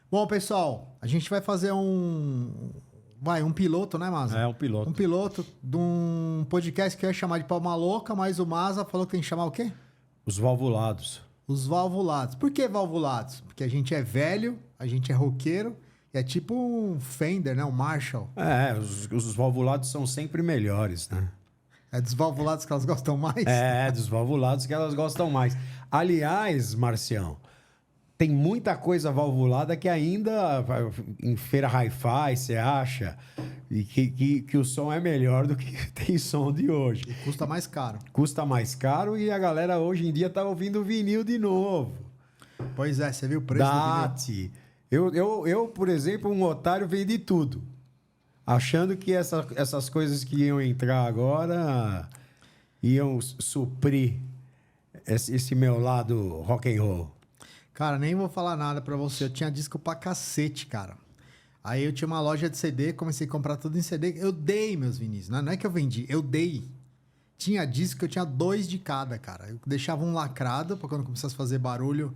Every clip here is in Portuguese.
Bom, pessoal, a gente vai fazer um piloto, né, Maza? É um piloto. Um piloto de um podcast que eu ia chamar de Palma Louca, mas o Maza falou que tem que chamar o quê? Os valvulados. Os valvulados. Por que valvulados? Porque a gente é velho, a gente é roqueiro, e é tipo um Fender, né? Um Marshall. Os valvulados são sempre melhores, né? É dos valvulados que elas gostam mais? Dos valvulados que elas gostam mais. Aliás, Marcião, tem muita coisa valvulada que ainda em feira hi-fi você acha e que o som é melhor do que tem som de hoje. E custa mais caro. Custa mais caro e a galera hoje em dia tá ouvindo vinil de novo. Pois é, você viu o preço do vinil? DAT. Eu, por exemplo, um otário vendi tudo. Achando que essas coisas que iam entrar agora iam suprir esse meu lado rock and roll. Cara, nem vou falar nada pra você. Eu tinha disco pra cacete, cara. Aí eu tinha uma loja de CD, comecei a comprar tudo em CD. Eu dei meus vinis. Não é que eu vendi, eu dei. Tinha disco que eu tinha 2 de cada, cara. Eu deixava um lacrado pra quando começasse a fazer barulho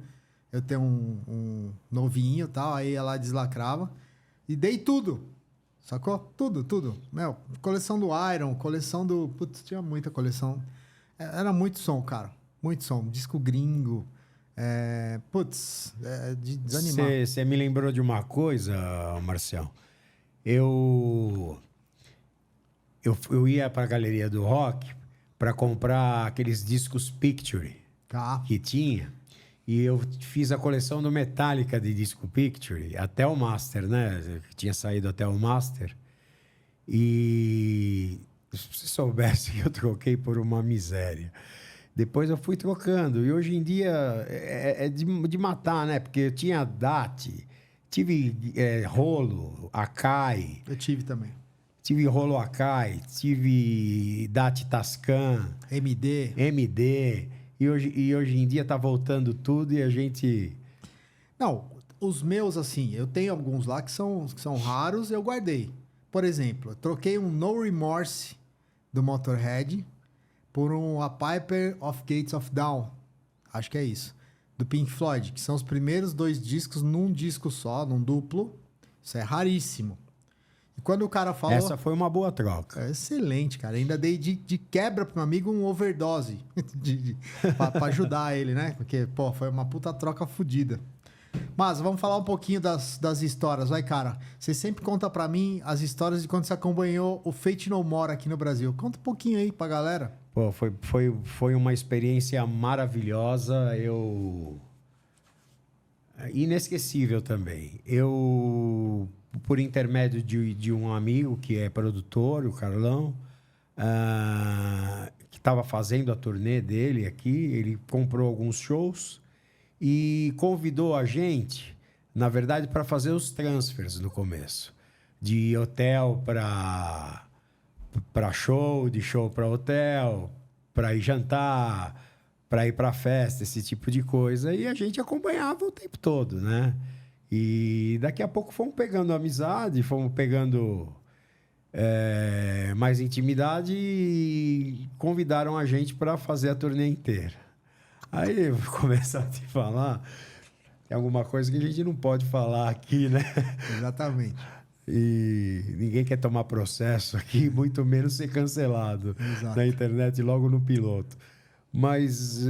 eu ter um novinho e tal. Aí ela deslacrava. E dei tudo. Sacou? Tudo. Meu, coleção do Iron, coleção do... Putz, tinha muita coleção. Era muito som, cara. Muito som. Disco gringo. De desanimar. Você me lembrou de uma coisa, Marcial. Eu ia para a galeria do rock para comprar aqueles discos Picture Tá. que tinha. E eu fiz a coleção do Metallica de disco Picture, até o Master, né? Tinha saído até o Master. E se você soubesse que eu troquei por uma miséria. Depois eu fui trocando. E hoje em dia é de matar, né? Porque eu tinha DAT, tive rolo, Akai. Eu tive também. Tive rolo Akai, tive DAT Tascam. MD. E hoje em dia tá voltando tudo e a gente... Não, os meus, assim, eu tenho alguns lá que são raros, eu guardei. Por exemplo, eu troquei um No Remorse do Motorhead por um A Piper of Gates of Dawn. Acho que é isso. Do Pink Floyd, que são os primeiros 2 discos num disco só, num duplo. Isso é raríssimo. E quando o cara falou... Essa foi uma boa troca. É excelente, cara. Ainda dei de quebra pro meu amigo um overdose. Pra ajudar ele, né? Porque, pô, foi uma puta troca fodida. Mas vamos falar um pouquinho das histórias. Vai, cara. Você sempre conta pra mim as histórias de quando você acompanhou o Fate No More aqui no Brasil. Conta um pouquinho aí pra galera. Pô, foi uma experiência maravilhosa. Inesquecível também. Eu, por intermédio de um amigo que é produtor, o Carlão, que estava fazendo a turnê dele aqui, ele comprou alguns shows e convidou a gente, na verdade, para fazer os transfers no começo. De hotel para show, de show para hotel, para ir jantar, para ir para festa, esse tipo de coisa. E a gente acompanhava o tempo todo, né? E daqui a pouco fomos pegando amizade, fomos pegando mais intimidade e convidaram a gente para fazer a turnê inteira. Aí eu vou começar a te falar, tem alguma coisa que a gente não pode falar aqui, né? Exatamente. E ninguém quer tomar processo aqui, muito menos ser cancelado. Exato. Na internet logo no piloto. Mas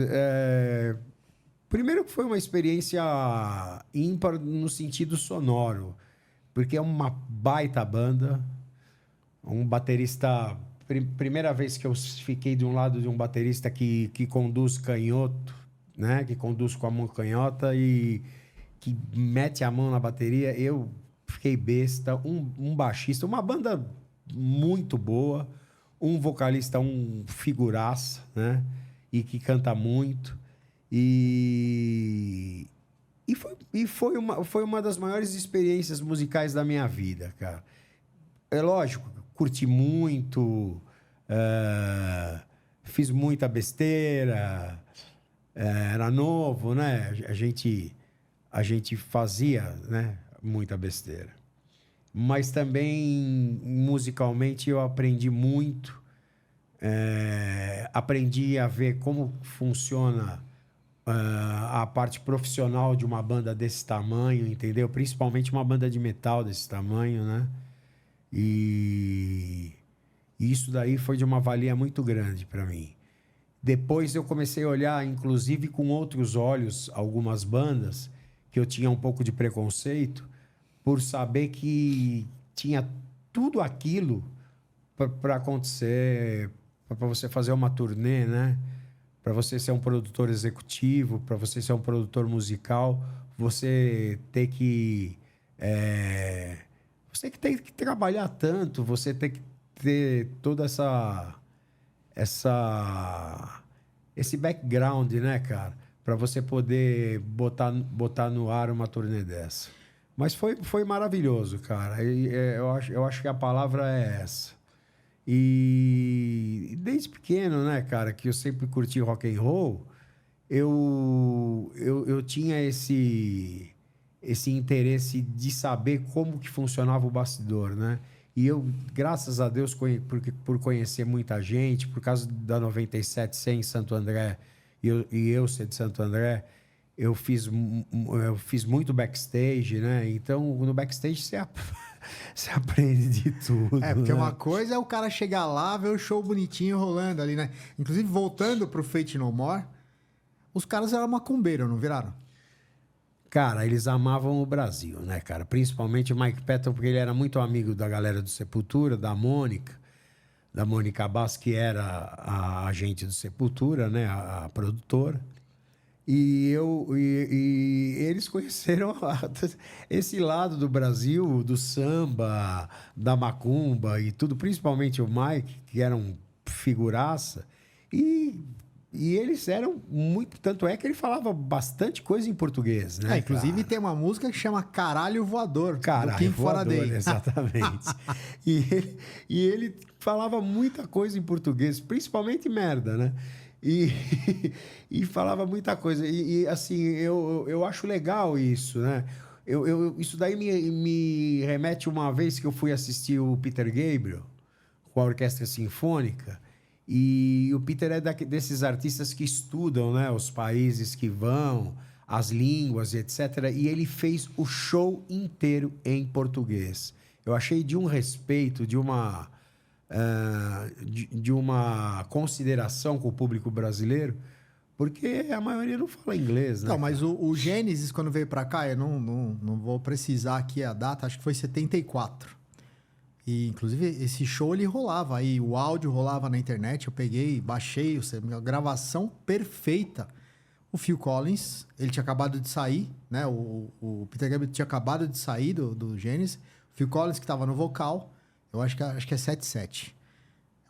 primeiro que foi uma experiência ímpar no sentido sonoro, porque é uma baita banda, um baterista... Primeira vez que eu fiquei de um lado de um baterista que conduz canhoto, né? Que conduz com a mão canhota e que mete a mão na bateria. Eu fiquei besta. Um baixista, uma banda muito boa, um vocalista, um figuraça, né? E que canta muito. E foi uma das maiores experiências musicais da minha vida, cara. É lógico, curti muito, fiz muita besteira, era novo, né? A gente fazia, né, muita besteira. Mas também, musicalmente, eu aprendi muito. Aprendi a ver como funciona a parte profissional de uma banda desse tamanho, entendeu? Principalmente uma banda de metal desse tamanho, né? E isso daí foi de uma valia muito grande para mim. Depois eu comecei a olhar, inclusive com outros olhos, algumas bandas que eu tinha um pouco de preconceito por saber que tinha tudo aquilo para acontecer, para você fazer uma turnê, né? Para você ser um produtor executivo, para você ser um produtor musical, você ter que você que tem que trabalhar tanto, você tem que ter toda esse background, né, cara? Para você poder botar no ar uma turnê dessa. Mas foi maravilhoso, cara. Eu acho que a palavra é essa. E desde pequeno, né, cara, que eu sempre curti rock and roll, eu tinha esse interesse de saber como que funcionava o bastidor, né? E eu, graças a Deus, por conhecer muita gente, por causa da 97 ser em Santo André e eu ser de Santo André, eu fiz muito backstage, né? Então, no backstage você aprende de tudo. É, porque né? uma coisa é o cara chegar lá, ver o show bonitinho rolando ali, né? Inclusive, voltando pro Fate No More, os caras eram macumbeiro, não viraram? Cara, eles amavam o Brasil, né, cara? Principalmente o Mike Patton, porque ele era muito amigo da galera do Sepultura, da Mônica Bass, que era a agente do Sepultura, né, a produtora. E eles conheceram esse lado do Brasil, do samba, da macumba e tudo, principalmente o Mike, que era um figuraça. E eles eram muito. Tanto é que ele falava bastante coisa em português, né? Inclusive tem uma música que chama Caralho Voador, do Caralho, Kim voador, Faraday. exatamente. e ele falava muita coisa em português, principalmente merda, né? E, e falava muita coisa. Assim, eu acho legal isso, né? Isso daí me remete uma vez que eu fui assistir o Peter Gabriel com a Orquestra Sinfônica. E o Peter é desses artistas que estudam, né, os países que vão, as línguas, etc. E ele fez o show inteiro em português. Eu achei de um respeito, de uma consideração com o público brasileiro, porque a maioria não fala inglês, né? Não, mas o Gênesis, quando veio pra cá, eu não vou precisar aqui a data, acho que foi 74. E, inclusive, esse show ele rolava aí, o áudio rolava na internet, eu peguei, baixei, a gravação perfeita. O Phil Collins, ele tinha acabado de sair, né? O Peter Gabriel tinha acabado de sair do Genesis. O Phil Collins, que estava no vocal, eu acho que é 77.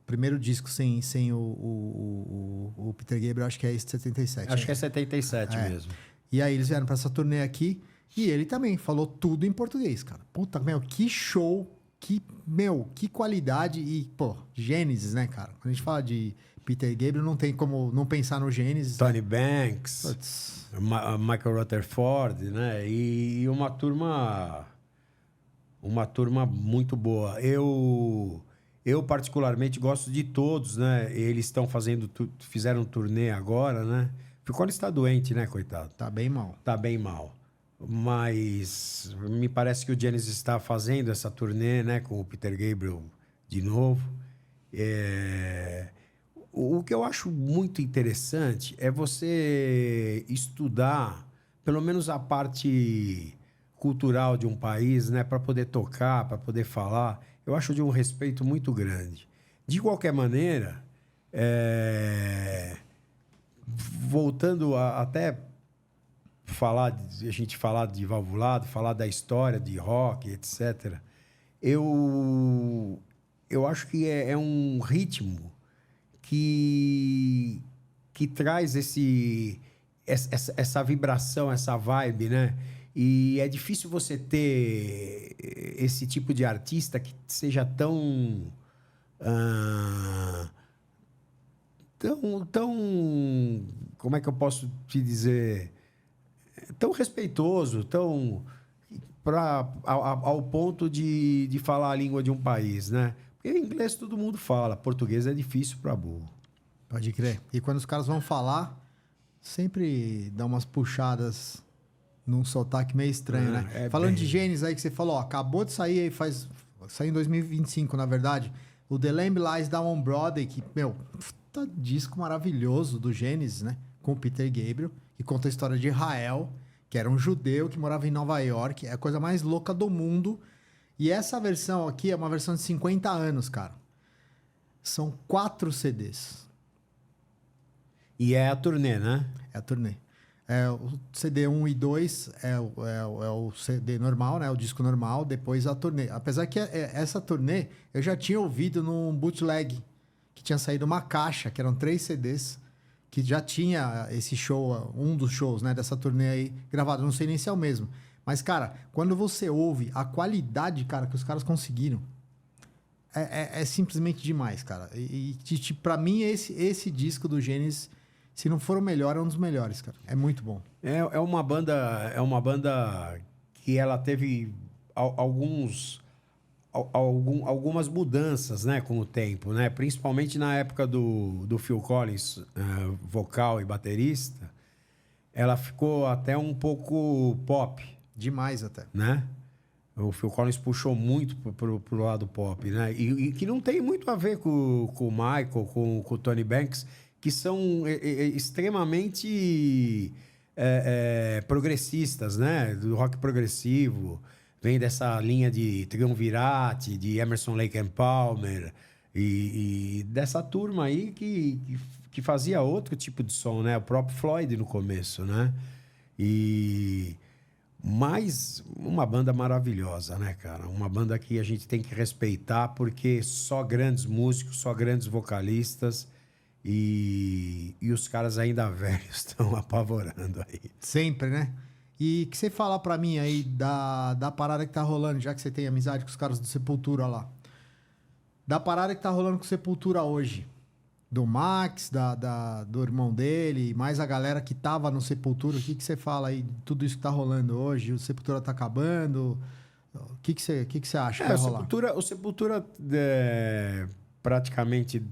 O primeiro disco sem o Peter Gabriel, acho que é esse de 77. Acho que é 77 mesmo. E aí eles vieram pra essa turnê aqui, e ele também falou tudo em português, cara. Puta, meu, que show! Que qualidade e, pô, Gênesis, né, cara? Quando a gente fala de Peter Gabriel, não tem como não pensar no Gênesis. Tony Banks, Michael Rutherford, né? E uma turma muito boa. Eu particularmente gosto de todos, né? Eles fizeram turnê agora, né? Ficou está doente, né, coitado? Tá bem mal. Tá bem mal. Mas me parece que o Genesis está fazendo essa turnê, né, com o Peter Gabriel de novo. O que eu acho muito interessante é você estudar, pelo menos a parte cultural de um país, né, para poder tocar, para poder falar. Eu acho de um respeito muito grande. De qualquer maneira, voltando até a gente falar de Valvulado, falar da história de rock, etc. Eu acho que é um ritmo que traz essa vibração, essa vibe, né? E é difícil você ter esse tipo de artista que seja tão como é que eu posso te dizer? Tão respeitoso, ao ponto de falar a língua de um país, né? Porque inglês todo mundo fala, português é difícil para burro. Pode crer. E quando os caras vão falar, sempre dá umas puxadas num sotaque meio estranho, né? Falando de Gênesis aí que você falou, ó, acabou de sair aí, saiu em 2025, na verdade, o The Lamb Lies Down on Broadway, que, meu, puta disco maravilhoso do Gênesis, né? Com o Peter Gabriel, que conta a história de Israel, que era um judeu que morava em Nova York, é a coisa mais louca do mundo. E essa versão aqui é uma versão de 50 anos, cara. São 4 CDs. E é a turnê, né? É a turnê. O CD 1 e 2 é o CD normal, né? O disco normal, depois a turnê. Apesar que essa turnê eu já tinha ouvido num bootleg, que tinha saído uma caixa, que eram 3 CDs, que já tinha esse show, um dos shows, né? Dessa turnê aí gravado. Não sei nem se é o mesmo. Mas, cara, quando você ouve a qualidade, cara, que os caras conseguiram, é simplesmente demais, cara. Pra mim, esse disco do Gênesis, se não for o melhor, é um dos melhores, cara. É muito bom. É uma banda que ela teve algumas mudanças, né, com o tempo, né? Principalmente na época do Phil Collins, vocal e baterista, ela ficou até um pouco pop. Demais até. Né? O Phil Collins puxou muito pro lado pop, né? E que não tem muito a ver com o Michael, com o Tony Banks, que são extremamente progressistas, né? Do rock progressivo. Vem dessa linha de Triunvirate, de Emerson, Lake and Palmer, e dessa turma aí que fazia outro tipo de som, né? O próprio Floyd no começo, né? Mas uma banda maravilhosa, né, cara? Uma banda que a gente tem que respeitar, porque só grandes músicos, só grandes vocalistas e os caras ainda velhos estão apavorando aí. Sempre, né? E que você fala pra mim aí da parada que tá rolando, já que você tem amizade com os caras do Sepultura lá. Da parada que tá rolando com o Sepultura hoje. Do Max, do irmão dele, mais a galera que tava no Sepultura. O que você fala aí de tudo isso que tá rolando hoje? O Sepultura tá acabando? O que você acha que vai rolar? O Sepultura praticamente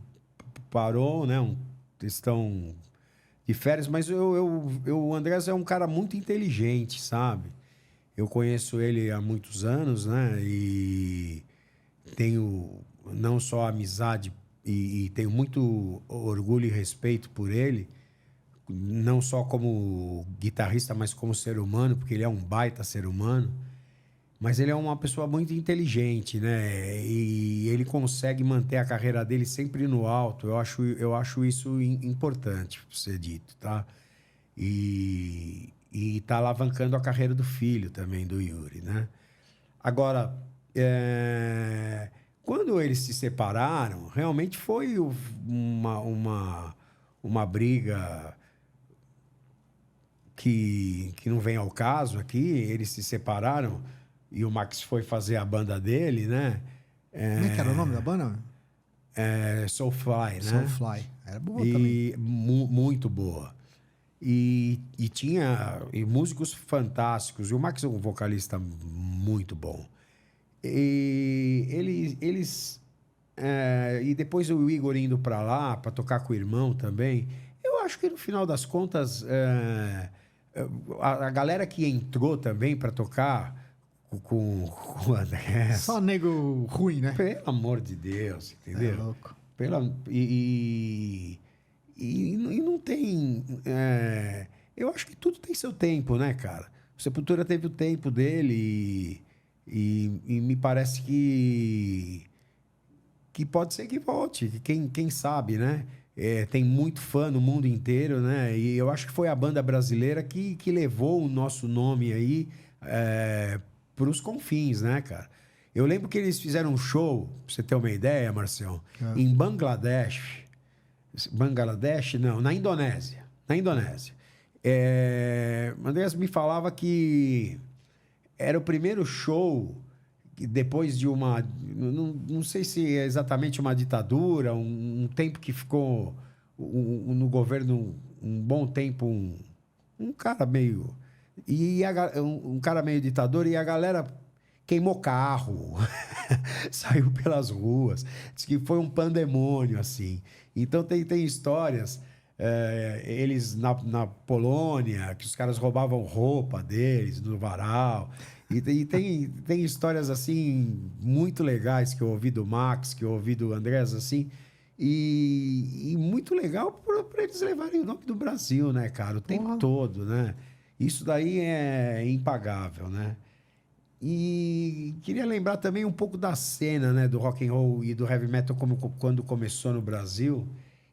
parou, né? Estão de férias, mas o Andrés é um cara muito inteligente, sabe? Eu conheço ele há muitos anos, né? E tenho não só amizade e tenho muito orgulho e respeito por ele, não só como guitarrista, mas como ser humano, porque ele é um baita ser humano. Mas ele é uma pessoa muito inteligente, né? E ele consegue manter a carreira dele sempre no alto. Eu acho isso importante ser dito, tá? E tá alavancando a carreira do filho também, do Yuri, né? Agora, quando eles se separaram, realmente foi uma briga que não vem ao caso aqui. Eles se separaram e o Max foi fazer a banda dele, né? Como é que era o nome da banda? Soulfly, né? Soulfly. Era boa também. Muito boa. E tinha músicos fantásticos. E o Max é um vocalista muito bom. E e depois o Igor indo para lá para tocar com o irmão também. Eu acho que no final das contas a galera que entrou também para tocar com o André. Só nego ruim, né? Pelo amor de Deus, entendeu? É louco. E não tem. Eu acho que tudo tem seu tempo, né, cara? O Sepultura teve o tempo dele e me parece que pode ser que volte. Quem sabe, né? Tem muito fã no mundo inteiro, né? E eu acho que foi a banda brasileira que levou o nosso nome aí para os confins, né, cara? Eu lembro que eles fizeram um show, pra você ter uma ideia, Marcião, em Bangladesh. Bangladesh, não, na Indonésia. Na Indonésia. Andrés me falava que era o primeiro show depois de uma... Não sei se é exatamente uma ditadura, um tempo que ficou no governo um bom tempo, um cara meio... um cara meio ditador, e a galera queimou carro, saiu pelas ruas. Diz que foi um pandemônio, assim. Então tem histórias eles na Polônia, que os caras roubavam roupa deles no varal. E tem histórias assim muito legais que eu ouvi do Max, que eu ouvi do Andrés, assim. E muito legal para eles levarem o nome do Brasil, né, cara? O tempo todo, né? Isso daí é impagável, né? E queria lembrar também um pouco da cena, né, do rock and roll e do heavy metal quando começou no Brasil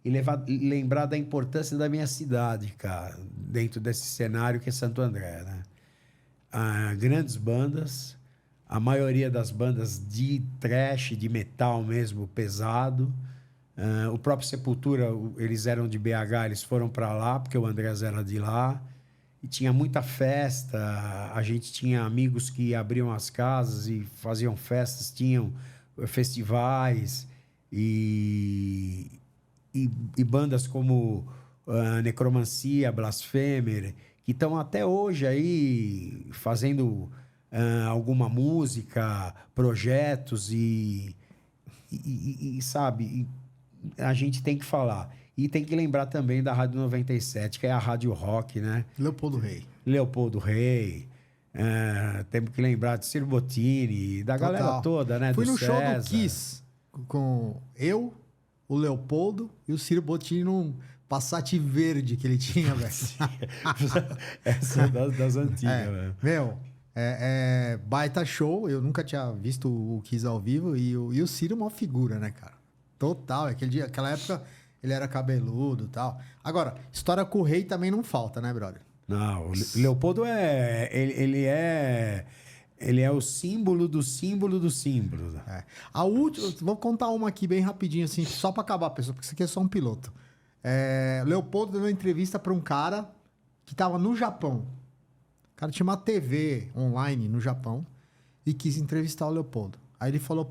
e lembrar da importância da minha cidade, cara, dentro desse cenário que é Santo André, né? Grandes bandas, a maioria das bandas de thrash, de metal mesmo, pesado. O próprio Sepultura, eles eram de BH, eles foram para lá, porque o Andrés era de lá. E tinha muita festa, a gente tinha amigos que abriam as casas e faziam festas, tinham festivais e bandas como Necromancia, Blasphemer, que estão até hoje aí fazendo alguma música, projetos sabe, a gente tem que falar. E tem que lembrar também da Rádio 97, que é a Rádio Rock, né? Leopoldo Rei. Leopoldo Rei. Temos que lembrar de Ciro Bottini, da galera toda, né? Fui do no César. show do Kiss com eu, o Leopoldo e o Ciro Bottini num Passat verde que ele tinha, velho. Essa é das antigas, velho. Meu, baita show. Eu nunca tinha visto o Kiss ao vivo e o Ciro é uma figura, né, cara? Total. Aquela época ele era cabeludo e tal. Agora, história com o Rei também não falta, né, brother? Não, o Leopoldo ele é o símbolo do símbolo do símbolo. A última, vou contar uma aqui bem rapidinho, assim, só pra acabar, pessoal, porque isso aqui é só um piloto. Leopoldo deu uma entrevista pra um cara que tava no Japão. O cara tinha uma TV online no Japão e quis entrevistar o Leopoldo. Aí ele falou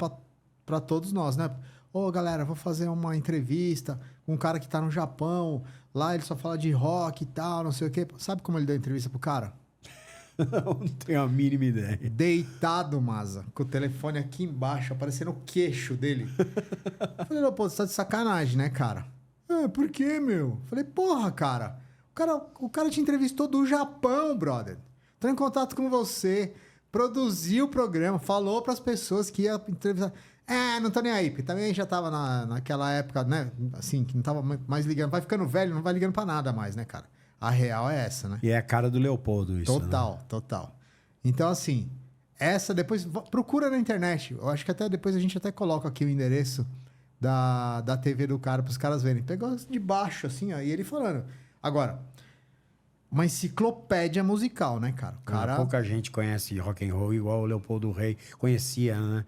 pra todos nós, né? Ô, galera, vou fazer uma entrevista com um cara que tá no Japão. Lá ele só fala de rock e tal, não sei o quê. Sabe como ele deu a entrevista pro cara? Não tenho a mínima ideia. Deitado, Maza, com o telefone aqui embaixo, aparecendo o queixo dele. Falei, Leopoldo, você tá de sacanagem, né, cara? Por quê, meu? Falei, porra, cara. O cara te entrevistou do Japão, brother. Entrou em contato com você, produziu o programa, falou pras pessoas que ia entrevistar. Não tô nem aí, porque também já tava naquela época, né? Assim, que não tava mais ligando. Vai ficando velho, não vai ligando pra nada mais, né, cara? A real é essa, né? E é a cara do Leopoldo isso, Total, né? Total. Então, assim, essa depois... Procura na internet. Eu acho que até depois a gente até coloca aqui o endereço da TV do cara pros caras verem. Pegou de baixo, assim, ó, e ele falando. Agora, uma enciclopédia musical, né, cara? Pouca gente conhece rock and roll igual o Leopoldo Rei conhecia, né?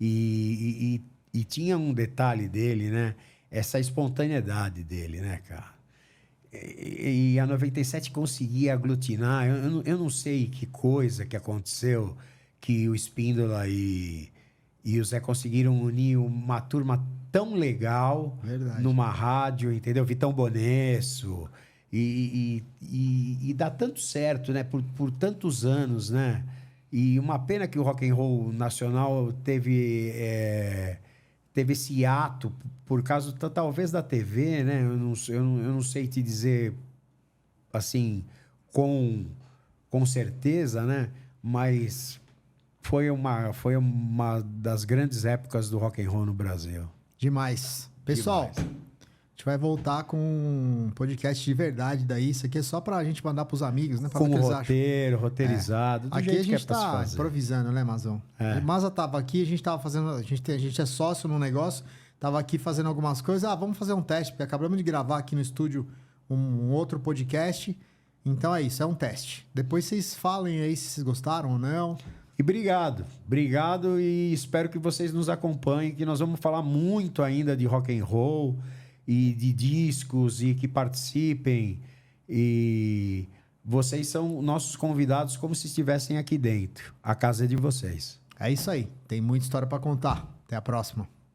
E tinha um detalhe dele, né? Essa espontaneidade dele, né, cara? E a 97 conseguia aglutinar. Eu não sei que coisa que aconteceu que o Espíndola e o Zé conseguiram unir uma turma tão legal. Verdade. Numa rádio, entendeu? Vitão Bonesso. E dá tanto certo, né? Por tantos anos, né? E uma pena que o rock and roll nacional teve esse hiato por causa talvez da TV, né? Eu não sei te dizer assim com certeza, né? Mas foi uma das grandes épocas do rock and roll no Brasil. Demais. Pessoal, Demais. A gente vai voltar com um podcast de verdade daí. Isso aqui é só pra gente mandar pros amigos, né? Pra com ver o que eles roteiro, roteirizado. Do aqui jeito a gente que é pra se tá fazer. improvisando, né, Mazão? Maza tava aqui, a gente tava fazendo... A gente é sócio num negócio, tava aqui fazendo algumas coisas. Vamos fazer um teste, porque acabamos de gravar aqui no estúdio um outro podcast. Então é isso, é um teste. Depois vocês falem aí se vocês gostaram ou não. E obrigado e espero que vocês nos acompanhem, que nós vamos falar muito ainda de rock and roll e de discos e que participem. E vocês são nossos convidados como se estivessem aqui dentro. A casa é de vocês. É isso aí, tem muita história pra contar. Até a próxima.